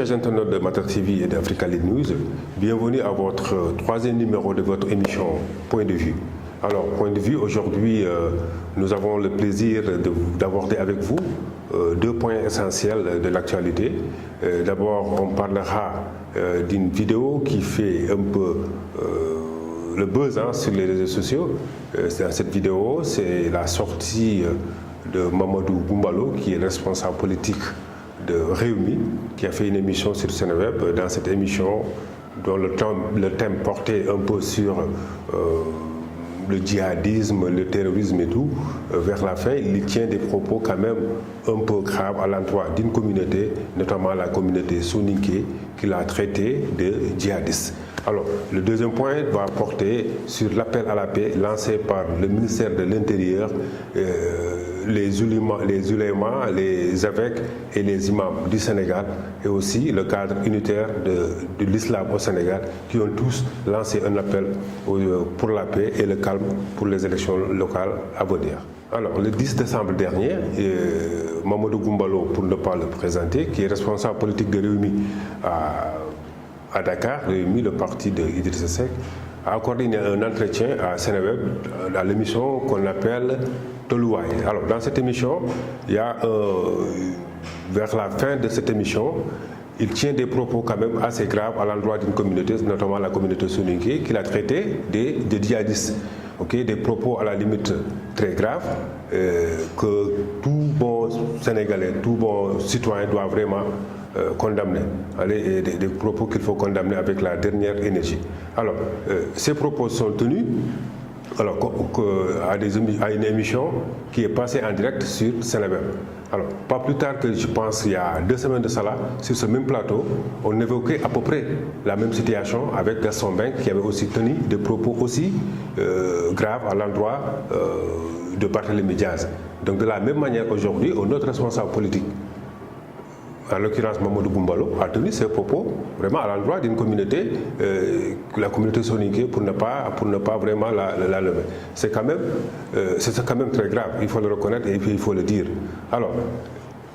chers internautes de Matter TV et d'Africa Lead News, bienvenue à votre troisième numéro de votre émission Point de vue. Alors, Point de vue, aujourd'hui, nous avons le plaisir d'aborder avec vous deux points essentiels de l'actualité. D'abord, on parlera d'une vidéo qui fait un peu le buzz sur les réseaux sociaux. Dans cette vidéo, c'est la sortie de Mamadou Goumbalo, qui est responsable politique de Rewmi, qui a fait une émission sur Seneweb. Dans cette émission, dont le thème portait un peu sur le djihadisme, le terrorisme et tout, vers la fin, il tient des propos quand même un peu graves à l'endroit d'une communauté, notamment la communauté soninké, qu'il a traité de djihadiste. Alors, le deuxième point va porter sur l'appel à la paix lancé par le ministère de l'Intérieur, les ulémas, les évêques et les imams du Sénégal, et aussi le cadre unitaire de l'islam au Sénégal, qui ont tous lancé un appel pour la paix et le calme pour les élections locales à venir. Alors, le 10 décembre dernier, Mamadou Goumbalo, pour ne pas le présenter, qui est responsable politique de Rewmi à Dakar, Rewmi, le parti de Idrissa Seck, a accordé un entretien à Seneweb, à l'émission qu'on appelle Toluwaay. Alors, dans cette émission, il y a, vers la fin de cette émission, il tient des propos quand même assez graves à l'endroit d'une communauté, notamment la communauté soninké, qu'il a traité de djihadistes. Okay, des propos à la limite très graves que tout bon Sénégalais, tout bon citoyen doit vraiment condamner. Des propos qu'il faut condamner avec la dernière énergie. Alors, ces propos sont tenus à une émission qui est passée en direct sur Seneweb. Alors, pas plus tard que, je pense, il y a 2 semaines de cela, sur ce même plateau, on évoquait à peu près la même situation avec Gaston Mbengue, qui avait aussi tenu des propos aussi graves à l'endroit de Barthélémy Diaz. Donc, de la même manière, aujourd'hui, un autre responsable politique, en l'occurrence Mamadou Goumbalo, a tenu ses propos vraiment à l'endroit d'une communauté, la communauté soninké, pour ne pas vraiment la lever. C'est quand même très grave, il faut le reconnaître et puis il faut le dire. Alors,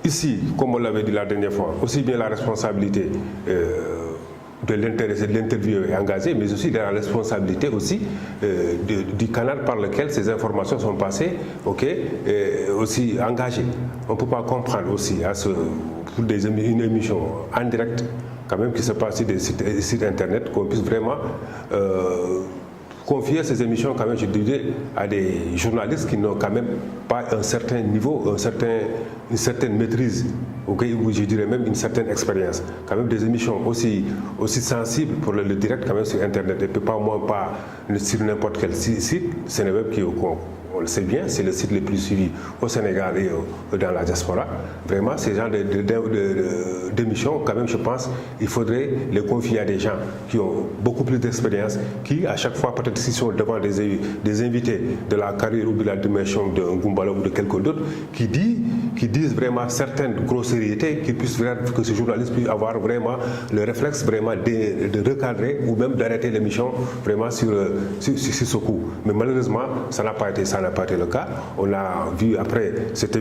ici, comme on l'avait dit la dernière fois, aussi bien la responsabilité de l'interview est engagée, mais aussi de la responsabilité aussi du canal par lequel ces informations sont passées, aussi engagées. On ne peut pas comprendre aussi pour une émission en direct quand même qui se passe sur des sites internet, qu'on puisse vraiment confier ces émissions quand même, je dirais, à des journalistes qui n'ont quand même pas un certain niveau, une certaine maîtrise, ou je dirais même une certaine expérience. Quand même des émissions aussi sensibles pour le direct quand même sur internet, et pas sur n'importe quel site, Seneweb qui on le sait bien, c'est le site le plus suivi au Sénégal et dans la diaspora. Vraiment, ces genres d'émissions, quand même, je pense, il faudrait les confier à des gens qui ont beaucoup plus d'expérience, qui, à chaque fois, peut-être s'ils sont devant des invités de la carrière ou de la dimension de Goumbalo ou de quelqu'un d'autre, qui disent vraiment certaines grossièretés, que ce journaliste puisse avoir vraiment le réflexe vraiment de recadrer ou même d'arrêter l'émission vraiment sur ce coup. Mais malheureusement, ça n'a pas été le cas. On a vu après, cette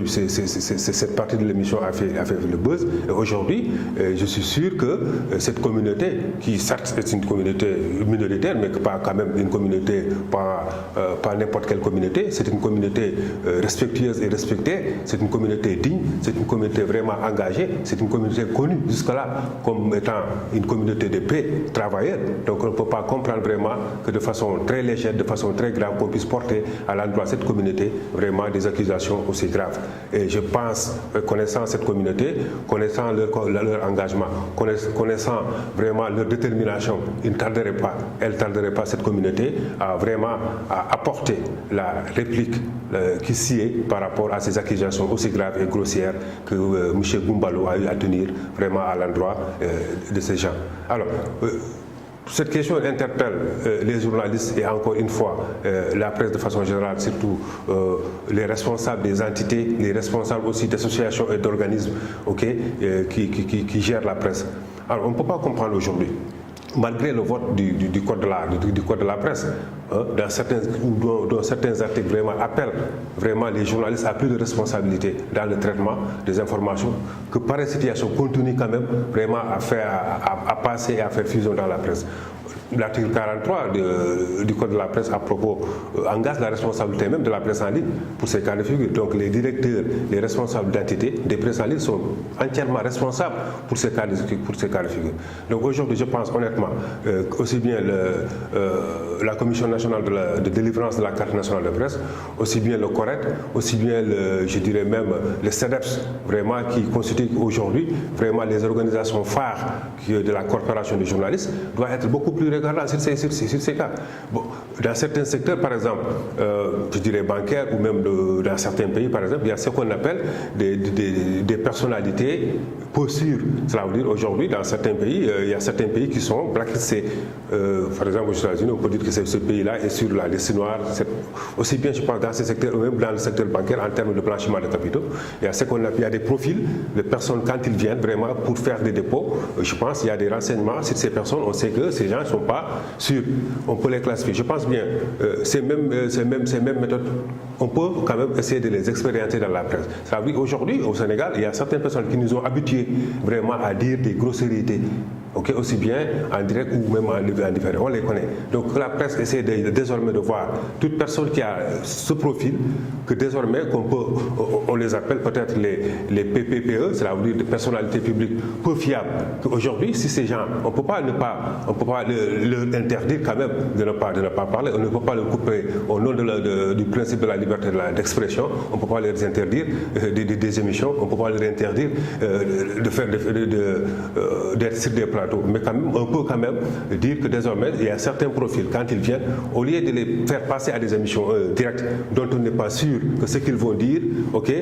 partie de l'émission a fait le buzz. Et aujourd'hui, je suis sûr que cette communauté, qui certes est une communauté minoritaire, mais pas quand même une communauté, pas n'importe quelle communauté, c'est une communauté respectueuse et respectée, c'est une communauté digne, c'est une communauté vraiment engagée, c'est une communauté connue jusque-là comme étant une communauté de paix, travailleurs. Donc on ne peut pas comprendre vraiment que de façon très légère, de façon très grave, qu'on puisse porter à l'endroit de cette communauté vraiment des accusations aussi graves. Et je pense, connaissant cette communauté, connaissant leur engagement, connaissant vraiment leur détermination, elle ne tarderait pas cette communauté à vraiment apporter la réplique qui sied par rapport à ces accusations aussi graves et grossières que M. Goumbalo a eu à tenir vraiment à l'endroit de ces gens. Alors, cette question interpelle les journalistes et encore une fois la presse de façon générale, surtout les responsables des entités, les responsables aussi d'associations et d'organismes qui gèrent la presse. Alors on ne peut pas comprendre aujourd'hui, malgré le vote du code de la presse, dont certains articles vraiment appellent vraiment les journalistes à plus de responsabilité dans le traitement des informations que pareille situation continue quand même vraiment à passer et à faire fusion dans la presse. L'article 43 du Code de la presse à propos engage la responsabilité même de la presse en ligne pour ces cas de figure. Donc les directeurs, les responsables d'entités des presses en ligne sont entièrement responsables pour ces cas de figure. Donc aujourd'hui, je pense honnêtement aussi bien la Commission nationale de délivrance de la carte nationale de presse, aussi bien le CORED, aussi bien je dirais même le CEDEPS, vraiment qui constituent aujourd'hui vraiment les organisations phares de la corporation des journalistes, doivent être beaucoup plus regardant sur ces cas. Bon, dans certains secteurs, par exemple, je dirais bancaires ou même dans certains pays, par exemple, il y a ce qu'on appelle des personnalités peu sûres. Cela veut dire aujourd'hui, dans certains pays, il y a certains pays qui sont blacklistés. Par exemple, aux États-Unis, on peut dire que ce pays-là est sur la liste noire. Aussi bien, je pense, dans ces secteurs, ou même dans le secteur bancaire, en termes de blanchiment de capitaux, il y a ce qu'on appelle, il y a des profils de personnes quand ils viennent vraiment pour faire des dépôts. Je pense qu'il y a des renseignements sur ces personnes. On sait que ces gens ne sont pas sûrs. On peut les classifier. Je pense bien, ces mêmes méthodes, on peut quand même essayer de les expérimenter dans la presse. Ça veut dire aujourd'hui, au Sénégal, il y a certaines personnes qui nous ont habitués vraiment à dire des grossièretés. Okay, aussi bien en direct ou même en différé, on les connaît. Donc la presse essaie désormais de voir toute personne qui a ce profil, que désormais on les appelle peut-être les PPPE, c'est-à-dire des personnalités publiques peu fiables. Aujourd'hui, si ces gens, on ne peut pas leur interdire quand même de ne pas parler, on ne peut pas leur couper au nom du principe de la liberté d'expression, on ne peut pas leur interdire des émissions, on ne peut pas leur interdire d'être sur des plateaux. Mais quand même, on peut quand même dire que désormais, il y a certains profils, quand ils viennent, au lieu de les faire passer à des émissions directes dont on n'est pas sûr que ce qu'ils vont dire, ok,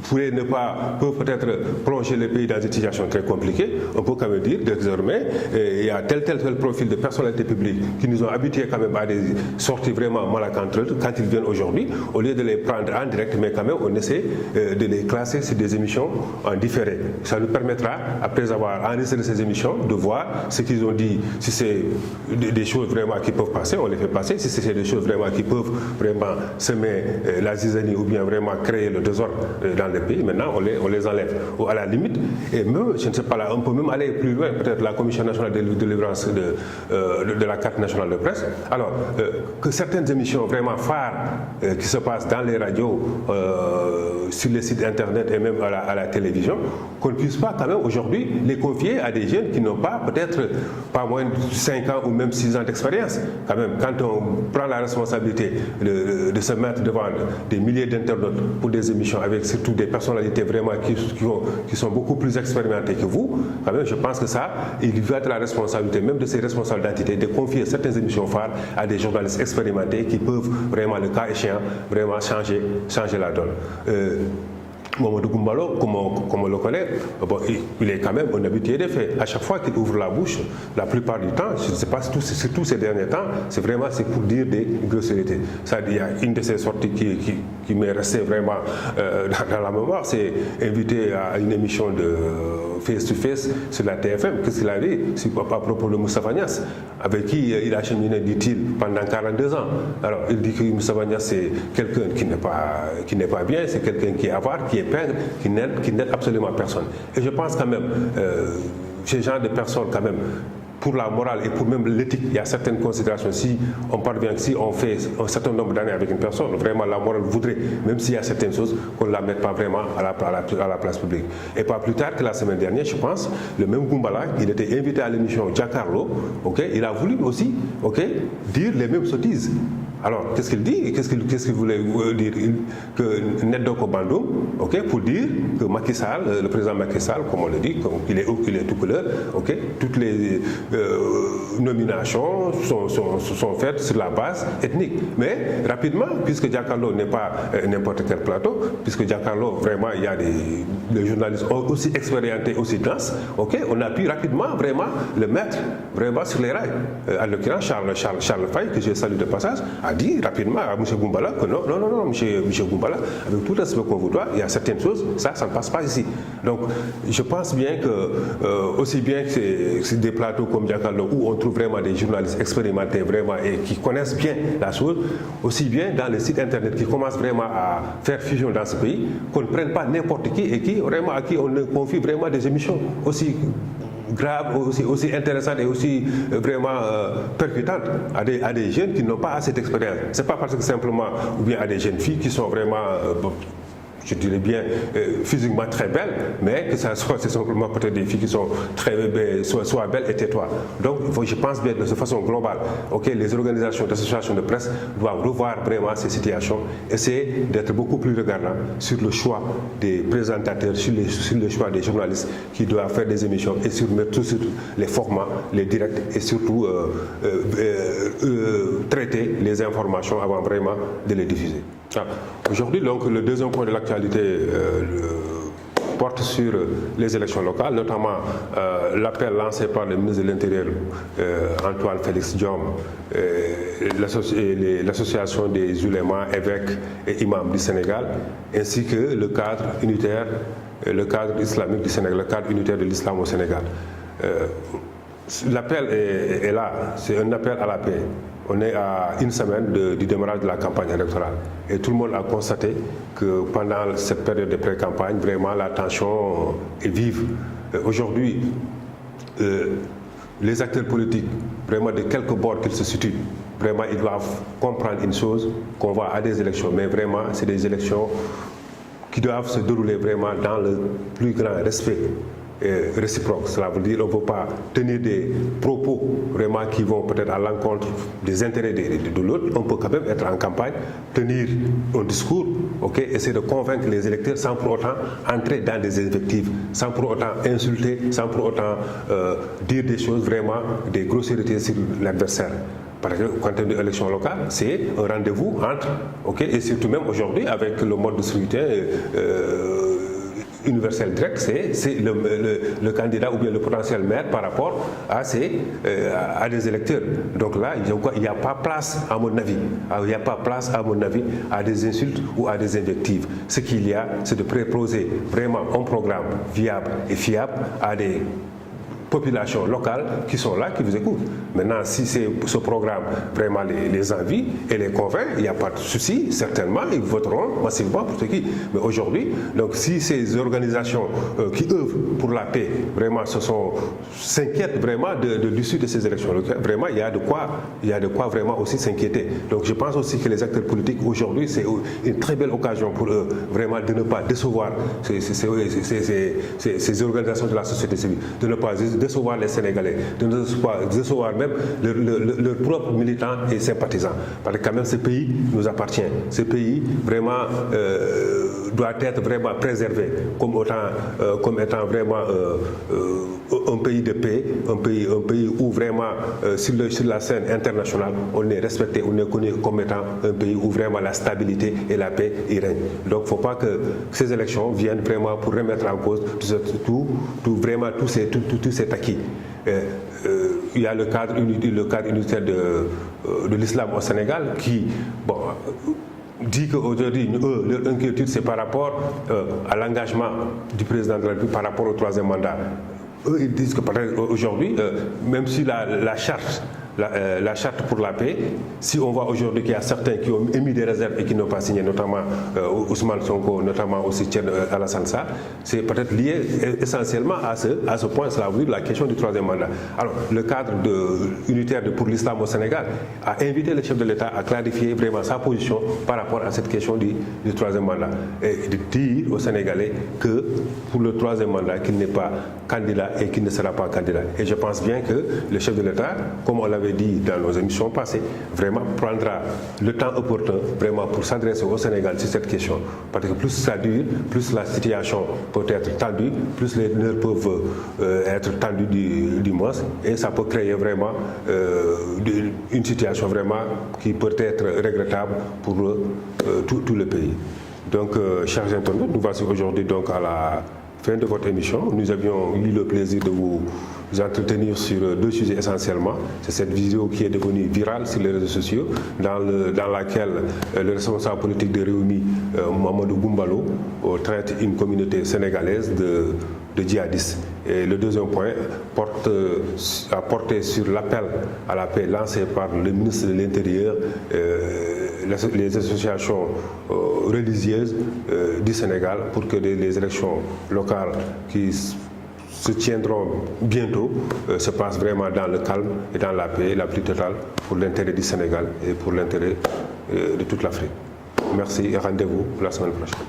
peuvent peut-être plonger le pays dans une situation très compliquée, on peut quand même dire désormais il y a tel profil de personnalité publique qui nous ont habitués quand même à des sorties vraiment malacantes quand ils viennent aujourd'hui, au lieu de les prendre en direct, mais quand même on essaie de les classer sur des émissions en différé. Ça nous permettra, après avoir enregistré ces émissions, de voir ce qu'ils ont dit. Si c'est des choses vraiment qui peuvent passer, on les fait passer. Si c'est des choses vraiment qui peuvent vraiment semer la zizanie ou bien vraiment créer le désordre dans le pays, maintenant on les enlève. Ou à la limite, et même, je ne sais pas là, on peut même aller plus loin, peut-être la Commission nationale de délivrance de la carte nationale de presse. Alors, que certaines émissions vraiment phares qui se passent dans les radios, sur les sites internet et même à la télévision, qu'on ne puisse pas quand même aujourd'hui les confier à des jeunes qui n'ont pas peut-être pas moins de 5 ans ou même 6 ans d'expérience. Quand même, quand on prend la responsabilité de se mettre devant des milliers d'internautes pour des émissions avec surtout des personnalités vraiment qui sont beaucoup plus expérimentées que vous, quand même, je pense que ça, il va être la responsabilité même de ces responsables d'entités de confier certaines émissions phares à des journalistes expérimentés qui peuvent vraiment, le cas échéant, vraiment changer la donne. Mamadou Goumbalo, comme on le connaît, bon, il est quand même un habitué des faits. À chaque fois qu'il ouvre la bouche, la plupart du temps, je ne sais pas, surtout ces derniers temps, c'est pour dire des grossièretés. Il y a une de ces sorties qui m'est restée vraiment dans la mémoire, c'est invité à une émission de face-to-face sur la TFM. Qu'est-ce qu'il a dit à propos de Moustapha Niasse, avec qui il a cheminé, dit-il, pendant 42 ans. Alors, il dit que Moustapha Niasse, c'est quelqu'un qui n'est pas bien, c'est quelqu'un qui est avare, qui est pingre, qui n'aide absolument personne. Et je pense quand même, ces genre de personnes quand même, pour la morale et pour même l'éthique, il y a certaines considérations. Si on parvient, si on fait un certain nombre d'années avec une personne, vraiment la morale voudrait, même s'il y a certaines choses, qu'on ne la mette pas vraiment à la place publique. Et pas plus tard que la semaine dernière, je pense, le même Goumbala, il était invité à l'émission Giancarlo, okay, il a voulu aussi dire les mêmes sottises. Alors, qu'est-ce qu'il dit? Qu'est-ce qu'il voulait dire? Que Nedoko Bandoum, pour dire que Macky Sall, le président Macky Sall, comme on le dit, il est tout couleur, toutes les nominations sont faites sur la base ethnique. Mais rapidement, puisque Giancarlo n'est pas n'importe quel plateau, puisque Giancarlo, vraiment, il y a des journalistes aussi expérimentés, aussi denses, on a pu rapidement vraiment le mettre vraiment sur les rails. En l'occurrence, Charles Faye, que je salue de passage, a dit rapidement à M. Goumbala que non, M. Goumbala, avec tout le respect qu'on vous doit, il y a certaines choses, ça ne passe pas ici. Donc, je pense bien que, aussi bien que c'est des plateaux comme Diakallo, où on trouve vraiment des journalistes expérimentés vraiment et qui connaissent bien la chose, aussi bien dans les sites internet qui commencent vraiment à faire fusion dans ce pays, qu'on ne prenne pas n'importe qui et à qui on confie vraiment des émissions aussi graves, aussi intéressantes et aussi vraiment percutantes à des jeunes qui n'ont pas assez d'expérience. Ce n'est pas parce que simplement, ou bien à des jeunes filles qui sont vraiment je dirais bien, physiquement très belles, mais que ça soit c'est simplement peut-être des filles qui sont très belles, soit belles et tais-toi. Donc, je pense bien de façon globale, les organisations d'associations de presse doivent revoir vraiment ces situations, essayer d'être beaucoup plus regardants sur le choix des présentateurs, sur le choix des journalistes qui doivent faire des émissions et sur les formats, les directs et surtout traiter les informations avant vraiment de les diffuser. Aujourd'hui, donc, le deuxième point de l'actualité porte sur les élections locales, notamment l'appel lancé par le ministre de l'Intérieur, Antoine Félix Diome, l'association des ulémas, évêques et imams du Sénégal, ainsi que le cadre unitaire, le cadre islamique du Sénégal, le cadre unitaire de l'islam au Sénégal. L'appel est là, c'est un appel à la paix. On est à une semaine du démarrage de la campagne électorale et tout le monde a constaté que pendant cette période de pré-campagne, vraiment la tension est vive. Aujourd'hui, les acteurs politiques, vraiment de quelque bord qu'ils se situent, vraiment ils doivent comprendre une chose, qu'on va à des élections, mais vraiment c'est des élections qui doivent se dérouler vraiment dans le plus grand respect réciproque. Cela veut dire qu'on ne peut pas tenir des propos vraiment qui vont peut-être à l'encontre des intérêts de l'autre. On peut quand même être en campagne, tenir un discours, essayer de convaincre les électeurs sans pour autant entrer dans des invectives, sans pour autant insulter, sans pour autant dire des choses vraiment, des grossièretés sur l'adversaire. Parce que quand on est une élection locale, c'est un rendez-vous entre, et surtout même aujourd'hui avec le mode de scrutin universel direct, c'est le candidat ou bien le potentiel maire par rapport à des électeurs. Donc là, il n'y a pas place, à mon avis, à des insultes ou à des invectives. Ce qu'il y a, c'est de proposer vraiment un programme viable et fiable à des populations locales qui sont là, qui vous écoutent. Maintenant, si ce programme vraiment les envie et les convainc, il n'y a pas de souci, certainement, ils voteront massivement pour ce qui. Mais aujourd'hui, donc si ces organisations qui œuvrent pour la paix, vraiment s'inquiètent vraiment de l'issue de ces élections, vraiment il y a de quoi vraiment aussi s'inquiéter. Donc je pense aussi que les acteurs politiques aujourd'hui, c'est une très belle occasion pour eux vraiment de ne pas décevoir ces organisations de la société civile, de ne pas décevoir les Sénégalais, de ne pas décevoir même leurs propres militants et sympathisants. Parce que quand même ce pays nous appartient. Ce pays vraiment doit être vraiment préservé comme étant vraiment un pays de paix, un pays où vraiment sur la scène internationale on est respecté, on est connu comme étant un pays où vraiment la stabilité et la paix y règnent. Donc il ne faut pas que ces élections viennent vraiment pour remettre en cause tous ces acquis. Il y a le cadre unitaire de l'islam au Sénégal qui dit qu'aujourd'hui, leur inquiétude, c'est par rapport à l'engagement du président de la République par rapport au troisième mandat. Eux, ils disent que aujourd'hui, même si la charte pour la paix, si on voit aujourd'hui qu'il y a certains qui ont émis des réserves et qui n'ont pas signé, notamment Ousmane Sonko, notamment aussi Thierno Alassane Sall, c'est peut-être lié essentiellement à ce point, cela veut dire la question du troisième mandat. Alors, le cadre unitaire pour l'islam au Sénégal a invité le chef de l'État à clarifier vraiment sa position par rapport à cette question du troisième mandat et de dire aux Sénégalais que pour le troisième mandat, qu'il n'est pas candidat et qu'il ne sera pas candidat. Et je pense bien que le chef de l'État, comme on l'avait dit dans nos émissions passées, vraiment prendra le temps opportun vraiment pour s'adresser au Sénégal sur cette question. Parce que plus ça dure, plus la situation peut être tendue, plus les nerfs peuvent être tendus du moins, et ça peut créer vraiment une situation vraiment qui peut être regrettable pour tout le pays. Donc, chers internautes, nous voici aujourd'hui donc à fin de votre émission. Nous avions eu le plaisir de vous entretenir sur deux sujets essentiellement. C'est cette vidéo qui est devenue virale sur les réseaux sociaux, dans laquelle le responsable politique de Rewmi, Mamadou Goumbalo, traite une communauté sénégalaise de djihadistes. Et le deuxième point a porté sur l'appel à la paix lancé par le ministre de l'Intérieur, les associations religieuses du Sénégal pour que les élections locales qui se tiendront bientôt se passent vraiment dans le calme et dans la paix la plus totale pour l'intérêt du Sénégal et pour l'intérêt de toute l'Afrique. Merci et rendez-vous la semaine prochaine.